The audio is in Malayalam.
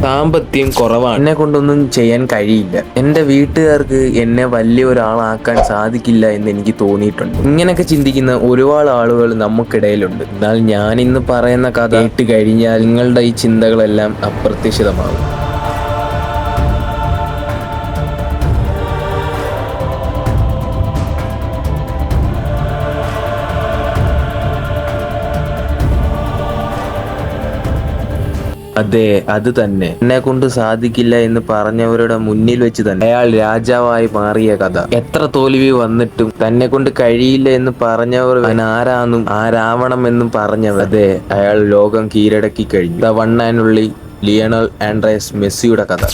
സാമ്പത്തികം കുറവാണ്, എന്നെ കൊണ്ടൊന്നും ചെയ്യാൻ കഴിയില്ല, എൻ്റെ വീട്ടുകാർക്ക് എന്നെ വലിയ ഒരാളാക്കാൻ സാധിക്കില്ല എന്ന് എനിക്ക് തോന്നിയിട്ടുണ്ട്. ഇങ്ങനെയൊക്കെ ചിന്തിക്കുന്ന ഒരുപാട് ആളുകൾ നമുക്കിടയിലുണ്ട്. എന്നാൽ ഞാൻ ഇന്ന് പറയുന്ന കഥ കേട്ട് കഴിഞ്ഞാൽ നിങ്ങളുടെ ഈ ചിന്തകളെല്ലാം അപ്രത്യക്ഷിതമാകും. അതെ, അത് തന്നെ. എന്നെ കൊണ്ട് സാധിക്കില്ല എന്ന് പറഞ്ഞവരുടെ മുന്നിൽ വെച്ച് തന്നെ അയാൾ രാജാവായി മാറിയ കഥ. എത്ര തോൽവി വന്നിട്ടും തന്നെ കൊണ്ട് കഴിയില്ല എന്ന് പറഞ്ഞവർ ആരാന്നും ആരാവണം എന്നും പറഞ്ഞവർ, അതെ, അയാൾ ലോകം കീഴടക്കി കഴിഞ്ഞു. The one and only Lionel Andrés മെസ്സിയുടെ കഥ.